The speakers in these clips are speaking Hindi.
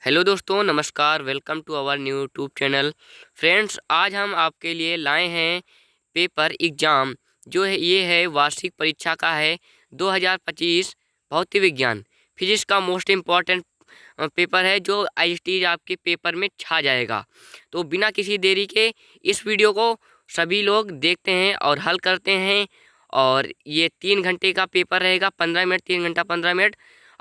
हेलो दोस्तों, नमस्कार। Welcome to our new YouTube channel. Friends, आज हम आपके लिए लाए हैं पेपर एग्ज़ाम। जो है ये है वार्षिक परीक्षा का है 2025 भौतिक विज्ञान फिजिक्स का मोस्ट इम्पॉर्टेंट पेपर है, जो आईएसटी आपके पेपर में छा जाएगा। तो बिना किसी देरी के इस वीडियो को सभी लोग देखते हैं और हल करते हैं। और ये 3 घंटे का पेपर रहेगा। 15 मिनट, 3 घंटा 15 मिनट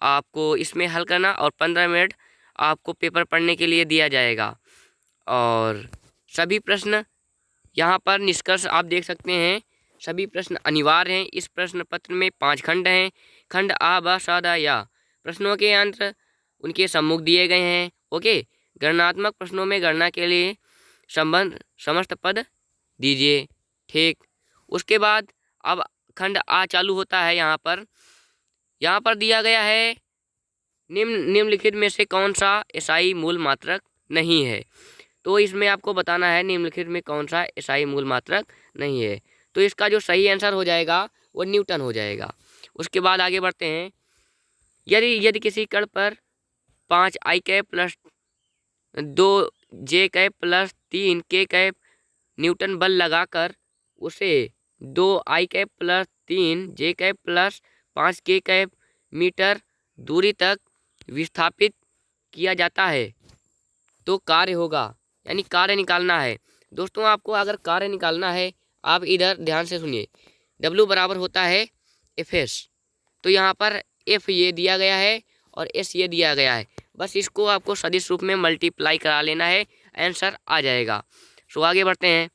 आपको इसमें हल करना और 15 मिनट आपको पेपर पढ़ने के लिए दिया जाएगा। और सभी प्रश्न यहाँ पर निष्कर्ष आप देख सकते हैं। सभी प्रश्न अनिवार्य हैं। इस प्रश्न पत्र में 5 खंड हैं। खंड आ, ब, स, द, या। प्रश्नों के अंतर उनके सम्मुख दिए गए हैं। ओके। गणनात्मक प्रश्नों में गणना के लिए संबंध समस्त पद दीजिए। ठीक। उसके बाद अब खंड आ चालू होता है। यहाँ पर दिया गया है निम्नलिखित में से कौन सा एसआई मूल मात्रक नहीं है। तो इसमें आपको बताना है निम्नलिखित में कौन सा एसआई मूल मात्रक नहीं है। तो इसका जो सही आंसर हो जाएगा वो न्यूटन हो जाएगा। उसके बाद आगे बढ़ते हैं। यदि किसी कण पर 5i+2j+3k न्यूटन बल लगाकर उसे 2i+3j+5k मीटर दूरी तक विस्थापित किया जाता है तो कार्य होगा। यानी कार्य निकालना है। दोस्तों, आपको अगर कार्य निकालना है, आप इधर ध्यान से सुनिए। W बराबर होता है Fs। तो यहाँ पर F ये दिया गया है और S ये दिया गया है। बस इसको आपको सदिश रूप में मल्टीप्लाई करा लेना है, आंसर आ जाएगा। सो आगे बढ़ते हैं।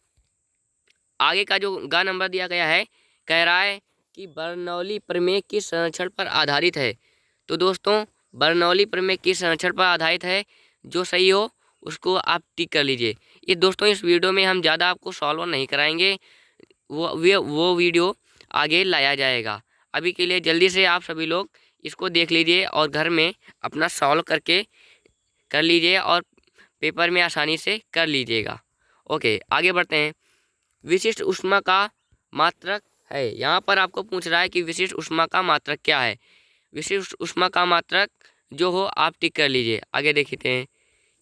आगे का जो ग नंबर दिया गया है, कह रहा है कि बर्नौली प्रमेय किस संरक्षण पर आधारित है। तो दोस्तों, बर्नौली प्रमेय किस संरक्षण पर आधारित है, जो सही हो उसको आप टिक कर लीजिए। ये दोस्तों, इस वीडियो में हम ज़्यादा आपको सॉल्व नहीं कराएंगे। वो वीडियो आगे लाया जाएगा। अभी के लिए जल्दी से आप सभी लोग इसको देख लीजिए और घर में अपना सॉल्व करके कर लीजिए और पेपर में आसानी से कर लीजिएगा। ओके, आगे बढ़ते हैं। विशिष्ट ऊष्मा का मात्रक है। यहाँ पर आपको पूछ रहा है कि विशिष्ट ऊष्मा का मात्रक क्या है। विशिष्ट ऊष्मा का मात्रक जो हो आप टिक कर लीजिए। आगे देखते हैं।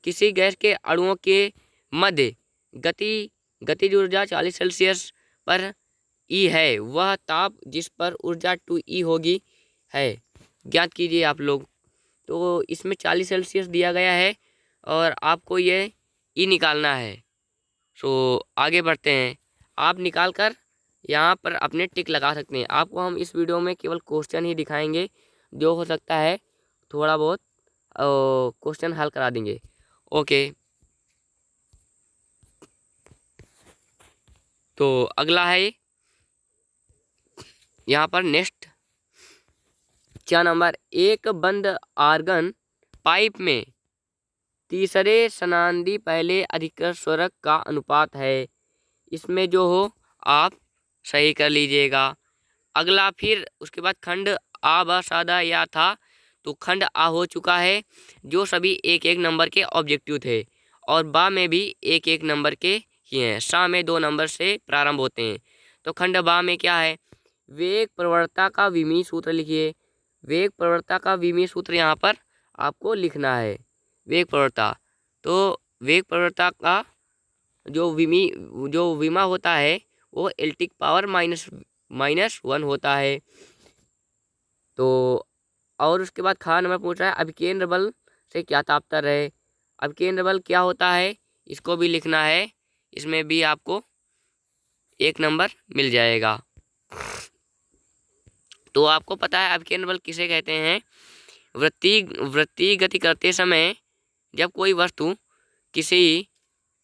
किसी गैस के अणुओं के मध्य गतिज ऊर्जा 40 सेल्सियस पर ई है। वह ताप जिस पर ऊर्जा 2E होगी है, ज्ञात कीजिए आप लोग। तो इसमें 40 सेल्सियस दिया गया है और आपको ये ई निकालना है। सो आगे बढ़ते हैं। आप निकाल कर यहाँ पर अपने टिक लगा सकते हैं। आपको हम इस वीडियो में केवल क्वेश्चन ही दिखाएंगे, जो हो सकता है थोड़ा बहुत क्वेश्चन हल करा देंगे। ओके, तो अगला है यहाँ पर नेक्स्ट 4 नंबर। एक बंद आर्गन पाइप में तीसरे सनांदी पहले अधिकृत स्वरक का अनुपात है। इसमें जो हो आप सही कर लीजिएगा। अगला फिर उसके बाद खंड आ, ब, स, द, या था। तो खंड आ हो चुका है, जो सभी 1-1 नंबर के ऑब्जेक्टिव थे, और बा में भी 1-1 नंबर के ही हैं। सा में 2 नंबर से प्रारंभ होते हैं। तो खंड बा में क्या है, वेग प्रवणता का विमीय सूत्र लिखिए। वेग प्रवणता का विमीय सूत्र यहाँ पर आपको लिखना है। वेग प्रवणता, तो वेग प्रवणता का जो विमा होता है वो एल्टिक पावर -1 होता है। तो और उसके बाद खा नंबर पूछ रहा है अभिकेंद्र बल से क्या तात्पर्य है। अभिकेंद्र बल क्या होता है, इसको भी लिखना है। इसमें भी आपको 1 नंबर मिल जाएगा। तो आपको पता है अभिकेंद्र बल किसे कहते हैं। वृत्तीय गति करते समय जब कोई वस्तु किसी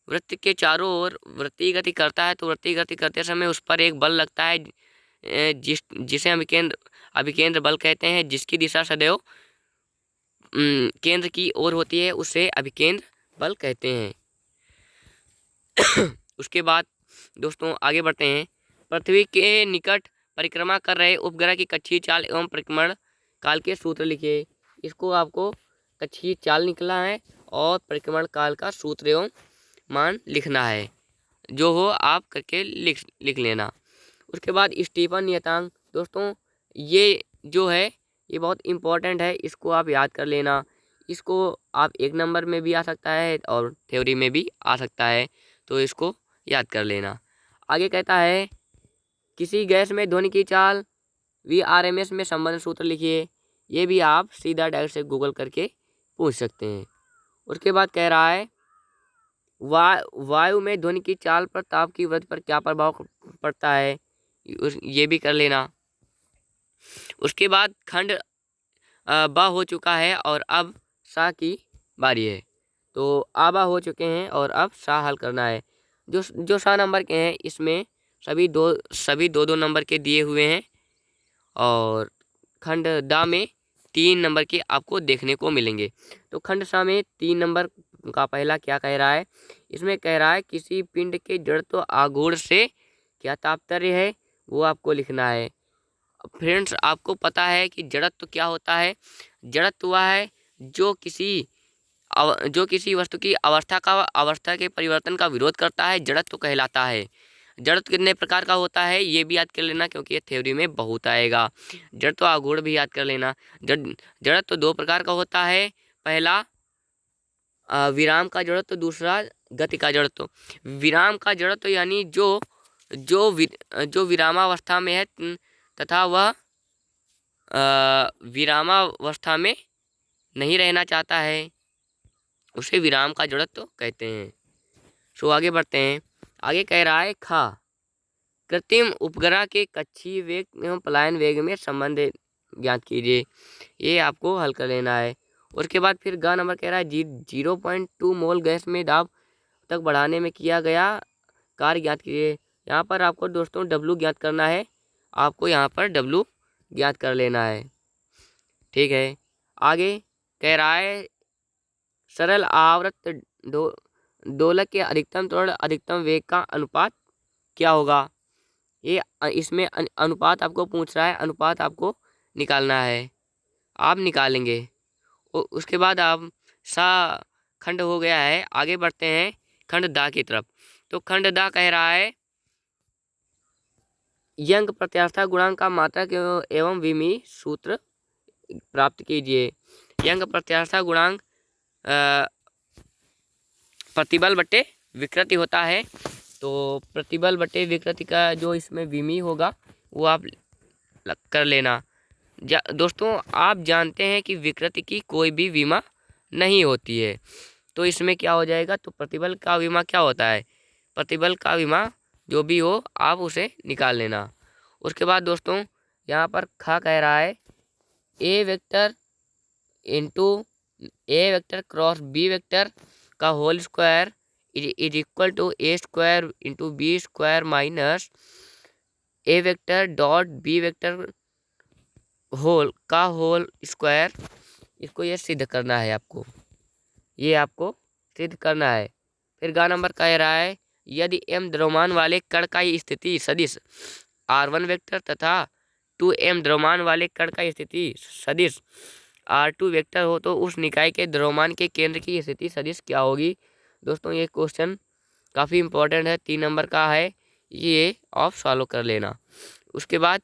वृत्त के चारों ओर वृत्तीय गति करता है, तो वृत्तीय गति करते समय उस पर एक बल लगता है, जिसे अभिकेंद्र बल कहते हैं। जिसकी दिशा सदैव केंद्र की ओर होती है, उसे अभिकेंद्र बल कहते हैं। उसके बाद दोस्तों आगे बढ़ते हैं। पृथ्वी के निकट परिक्रमा कर रहे उपग्रह की कक्षीय चाल एवं परिक्रमण काल के सूत्र लिखिए। इसको आपको कक्षीय चाल निकला है और परिक्रमण काल का सूत्र एवं मान लिखना है, जो हो आप करके लिख लेना। उसके बाद स्टीफन नियतांक। दोस्तों, ये जो है ये बहुत इम्पोर्टेंट है, इसको आप याद कर लेना। इसको आप 1 नंबर में भी आ सकता है और थ्योरी में भी आ सकता है, तो इसको याद कर लेना। आगे कहता है किसी गैस में ध्वनि की चाल VRMS में संबंध सूत्र लिखिए। ये भी आप सीधा डायरेक्ट से गूगल करके पूछ सकते हैं। उसके बाद कह रहा है वायु में ध्वनि की चाल पर ताप की वृद्धि पर क्या प्रभाव पड़ता है, ये भी कर लेना। उसके बाद खंड ब हो चुका है और अब सा की बारी है। तो आबा हो चुके हैं और अब सा हल करना है। जो सा नंबर के हैं इसमें सभी दो नंबर के दिए हुए हैं और खंड दा में 3 नंबर के आपको देखने को मिलेंगे। तो खंड सा में 3 नंबर का पहला क्या कह रहा है, इसमें कह रहा है किसी पिंड के जड़त्व आघूर्ण से क्या तात्पर्य है, वो आपको लिखना है। फ्रेंड्स, आपको पता है कि जड़त्व क्या होता है। जड़त्व वह है जो किसी वस्तु की अवस्था के परिवर्तन का विरोध करता है, जड़त्व कहलाता है। जड़त्व कितने प्रकार का होता है ये भी याद कर लेना, क्योंकि ये थ्योरी में बहुत आएगा। जड़त्व आघूर्ण भी याद कर लेना। जड़त्व 2 प्रकार का होता है, पहला विराम का जड़त्व, दूसरा गति का जड़त्व। विराम का जड़त्व यानी जो विरामावस्था में है तथा वह विरामावस्था में नहीं रहना चाहता है, उसे विराम का जड़त्व कहते हैं। सो आगे बढ़ते हैं। आगे कह रहा है खा कृत्रिम उपग्रह के कक्षीय वेग एवं पलायन वेग में संबंध ज्ञात कीजिए। ये आपको हल कर लेना है। उसके बाद फिर ग नंबर कह रहा है 0.2 मोल गैस में दाब तक बढ़ाने में किया गया कार्य ज्ञात कीजिए। यहाँ पर आपको दोस्तों W ज्ञात करना है, आपको यहाँ पर W ज्ञात कर लेना है। ठीक है। आगे कह रहा है सरल आवर्त दोलक के अधिकतम त्वरण अधिकतम वेग का अनुपात क्या होगा। ये इसमें अनुपात आपको पूछ रहा है, अनुपात आपको निकालना है, आप निकालेंगे। उसके बाद आप सा खंड हो गया है। आगे बढ़ते हैं खंड दा की तरफ। तो खंड दा कह रहा है यंग प्रत्यास्थता गुणांक का मात्रक एवं विमीय सूत्र प्राप्त कीजिए। यंग प्रत्यास्थता गुणांक प्रतिबल बटे विकृति होता है। तो प्रतिबल बटे विकृति का जो इसमें विमीय होगा वो आप कर लेना। दोस्तों, आप जानते हैं कि विकृति की कोई भी विमा नहीं होती है, तो इसमें क्या हो जाएगा, तो प्रतिबल का विमा क्या होता है, प्रतिबल का विमा जो भी हो आप उसे निकाल लेना। उसके बाद दोस्तों यहाँ पर खा कह रहा है A vector into A vector cross B vector का whole square is equal to A square into B square minus A vector dot B vector whole का होल स्क्वायर। इसको ये सिद्ध करना है, आपको ये आपको सिद्ध करना है। फिर गा नंबर कह रहा है यदि m द्रव्यमान वाले कण का स्थिति सदिश r1 वेक्टर तथा 2m द्रव्यमान वाले कण का स्थिति सदिश r2 वेक्टर हो तो उस निकाय के द्रव्यमान के केंद्र की स्थिति सदिश क्या होगी। दोस्तों, ये क्वेश्चन काफ़ी इम्पोर्टेंट है, 3 नंबर का है, ये आप सॉल्व कर लेना। उसके बाद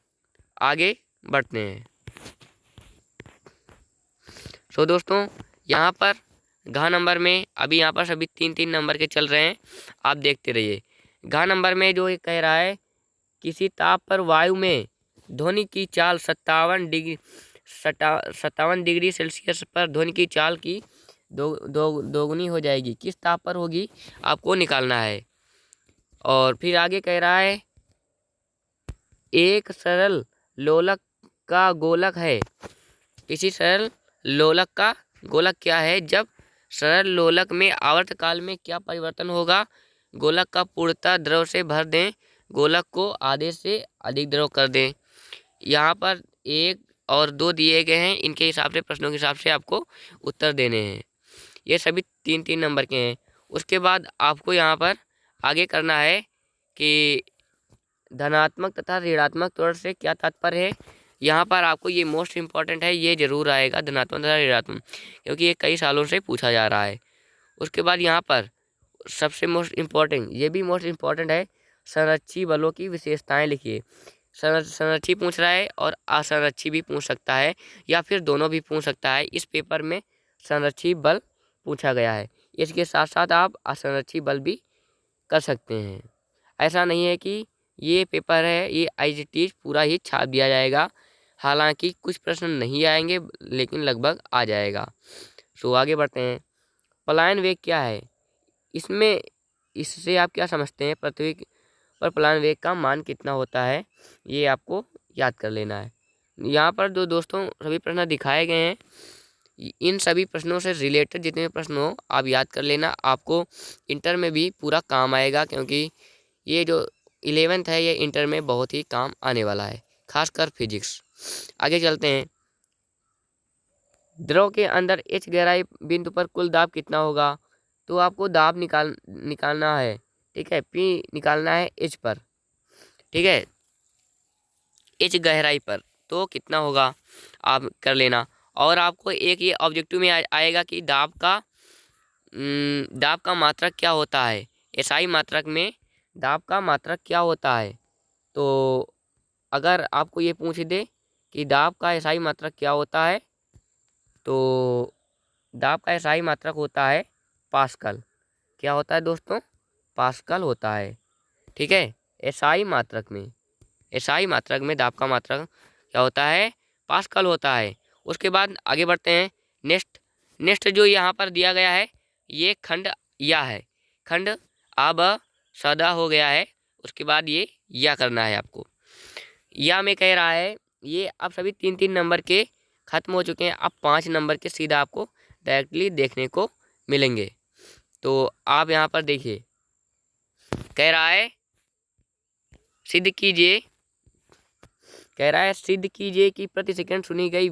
आगे बढ़ते हैं। सो दोस्तों यहाँ पर घा नंबर में अभी यहाँ पर सभी 3-3 नंबर के चल रहे हैं, आप देखते रहिए। घा नंबर में जो ये कह रहा है किसी ताप पर वायु में ध्वनि की चाल 57 डिग्री सेल्सियस पर ध्वनि की चाल की दोगुनी हो जाएगी, किस ताप पर होगी आपको निकालना है। और फिर आगे कह रहा है एक सरल लोलक का गोलक है, किसी सरल लोलक का गोलक क्या है, जब सरल लोलक में आवर्तकाल में क्या परिवर्तन होगा, गोलक का पूर्णतः द्रव से भर दें, गोलक को आधे से अधिक द्रव कर दें। यहाँ पर 1 और 2 दिए गए हैं, इनके हिसाब से प्रश्नों के हिसाब से आपको उत्तर देने हैं। ये सभी 3-3 नंबर के हैं। उसके बाद आपको यहाँ पर आगे करना है कि धनात्मक तथा ऋणात्मक त्वरण से क्या तात्पर्य है। यहाँ पर आपको ये मोस्ट इम्पॉर्टेंट है, ये जरूर आएगा धनात्मक तथा ऋणात्मक, क्योंकि ये कई सालों से पूछा जा रहा है। उसके बाद यहाँ पर सबसे मोस्ट इम्पॉर्टेंट, ये भी मोस्ट इम्पॉर्टेंट है, संरक्षी बलों की विशेषताएं लिखिए। संरक्षी पूछ रहा है और असंरक्षी भी पूछ सकता है, या फिर दोनों भी पूछ सकता है। इस पेपर में संरक्षी बल पूछा गया है। इसके साथ साथ आप असंरक्षी बल भी कर सकते हैं। ऐसा नहीं है कि ये पेपर है ये एज इट इज पूरा ही छाप दिया जाएगा, हालांकि कुछ प्रश्न नहीं आएंगे लेकिन लगभग आ जाएगा। सो आगे बढ़ते हैं। पलायन वेग क्या है? इसमें इससे आप क्या समझते हैं? पृथ्वी पर पलायन वेग का मान कितना होता है, ये आपको याद कर लेना है। यहाँ पर जो दोस्तों सभी प्रश्न दिखाए गए हैं, इन सभी प्रश्नों से रिलेटेड जितने प्रश्न हो आप याद कर लेना, आपको इंटर में भी पूरा काम आएगा, क्योंकि ये जो 11th है ये इंटर में बहुत ही काम आने वाला है, खासकर फिजिक्स। आगे चलते हैं। द्रव के अंदर H गहराई बिंदु पर कुल दाब कितना होगा? तो आपको दाब निकालना है, ठीक है। P निकालना है H पर, ठीक है, H गहराई पर, तो कितना होगा आप कर लेना। और आपको एक ये ऑब्जेक्टिव में आएगा कि दाब का मात्रक क्या होता है, एसआई मात्रक में दाब का मात्रक क्या होता है। तो अगर आपको ये पूछ दे कि दाब का एसआई मात्रक क्या होता है, तो दाब का एसआई मात्रक होता है पास्कल। क्या होता है दोस्तों? पास्कल होता है, ठीक है। एसआई मात्रक में दाब का मात्रक क्या होता है? पास्कल होता है। उसके बाद आगे बढ़ते हैं। नेक्स्ट जो यहाँ पर दिया गया है ये खंड या है, खंड अब सदा हो गया है। उसके बाद ये या करना है आपको। या में कह रहा है ये अब सभी 3-3 नंबर के खत्म हो चुके हैं, अब 5 नंबर के सीधा आपको डायरेक्टली देखने को मिलेंगे। तो आप यहाँ पर देखिए, कह रहा है सिद्ध कीजिए कि प्रति सेकंड सुनी गई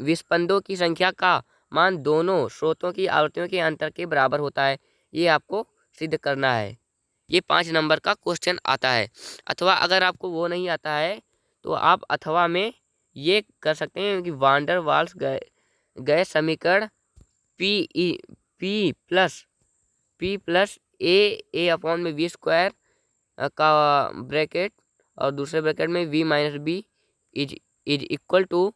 विस्पंदों की संख्या का मान दोनों स्रोतों की आवृत्तियों के अंतर के बराबर होता है। ये आपको सिद्ध करना है। ये 5 नंबर का क्वेश्चन आता है। अथवा अगर आपको वो नहीं आता है तो आप अथवा में ये कर सकते हैं कि वांडर वाल्स गए समीकरण P प्लस ए अपॉन में V स्क्वायर का ब्रैकेट और दूसरे ब्रैकेट में V minus B is equal to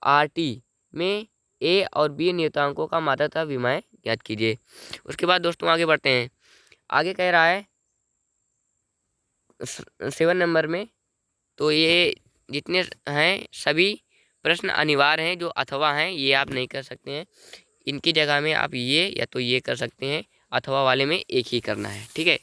RT में A और B नियतांकों का मात्रा तथा विमाएं ज्ञात कीजिए। उसके बाद दोस्तों आगे बढ़ते हैं। आगे कह रहा है 7 नंबर में, तो ये जितने हैं सभी प्रश्न अनिवार्य हैं, जो अथवा हैं ये आप नहीं कर सकते हैं। इनकी जगह में आप ये या तो ये कर सकते हैं, अथवा वाले में एक ही करना है, ठीक है।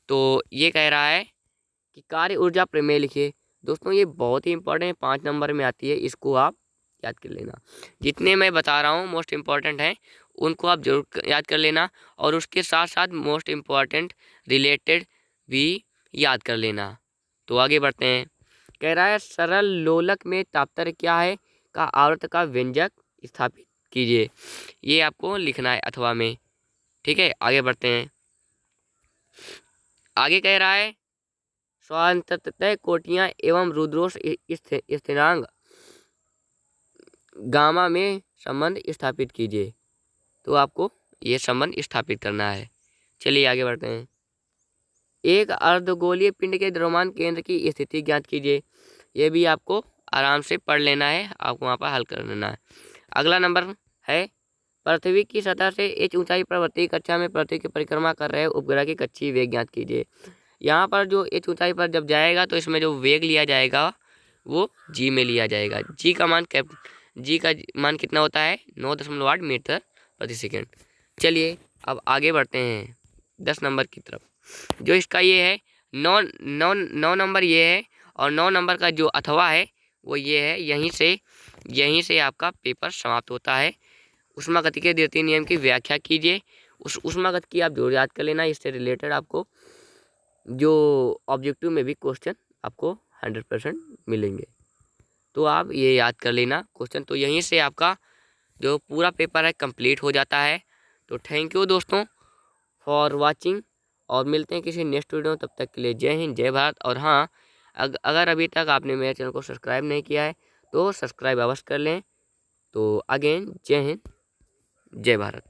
तो ये कह रहा है कि कार्य ऊर्जा प्रमेय लिखिए। दोस्तों ये बहुत ही इंपॉर्टेंट है, 5 नंबर में आती है, इसको आप याद कर लेना। जितने मैं बता रहा हूँ मोस्ट इम्पॉर्टेंट हैं उनको आप जरूर याद कर लेना, और उसके साथ साथ मोस्ट इम्पॉर्टेंट रिलेटेड भी याद कर लेना। तो आगे बढ़ते हैं। कह रहा है सरल लोलक में तापत्र क्या है का आवर्त का व्यंजक स्थापित कीजिए। ये आपको लिखना है अथवा में, ठीक है। आगे बढ़ते हैं। आगे कह रहा है स्वांततः कोटियाँ एवं रुद्रोष स्थिरांक गामा में संबंध स्थापित कीजिए। तो आपको ये संबंध स्थापित करना है। चलिए आगे बढ़ते हैं। एक अर्धगोलीय पिंड के द्रव्यमान केंद्र की स्थिति ज्ञात कीजिए। ये भी आपको आराम से पढ़ लेना है, आपको वहाँ पर हल कर लेना है। अगला नंबर है पृथ्वी की सतह से h ऊंचाई पर वर्ती कक्षा में पृथ्वी की परिक्रमा कर रहे उपग्रह की कक्षीय वेग ज्ञात कीजिए। यहाँ पर जो h ऊंचाई पर जब जाएगा तो इसमें जो वेग लिया जाएगा वो g में लिया जाएगा। g का मान कितना होता है? 9.8 मीटर प्रति सेकेंड। चलिए अब आगे बढ़ते हैं 10 नंबर की तरफ। जो इसका ये है 9 नंबर ये है, और 9 नंबर का जो अथवा है वो ये है। यहीं से आपका पेपर समाप्त होता है। ऊष्मागति के द्वितीय नियम की व्याख्या कीजिए। उस ऊष्मागति की आप जरूर याद कर लेना, इससे रिलेटेड आपको जो ऑब्जेक्टिव में भी क्वेश्चन आपको 100% मिलेंगे, तो आप ये याद कर लेना क्वेश्चन। तो यहीं से आपका जो पूरा पेपर है कंप्लीट हो जाता है। तो थैंक यू दोस्तों फॉर वाचिंग, और मिलते हैं किसी नेक्स्ट वीडियो। तब तक के लिए जय हिंद जय भारत। और हाँ, अगर अभी तक आपने मेरे चैनल को सब्सक्राइब नहीं किया है तो सब्सक्राइब अवश्य कर लें। तो अगेन जय हिंद जय भारत।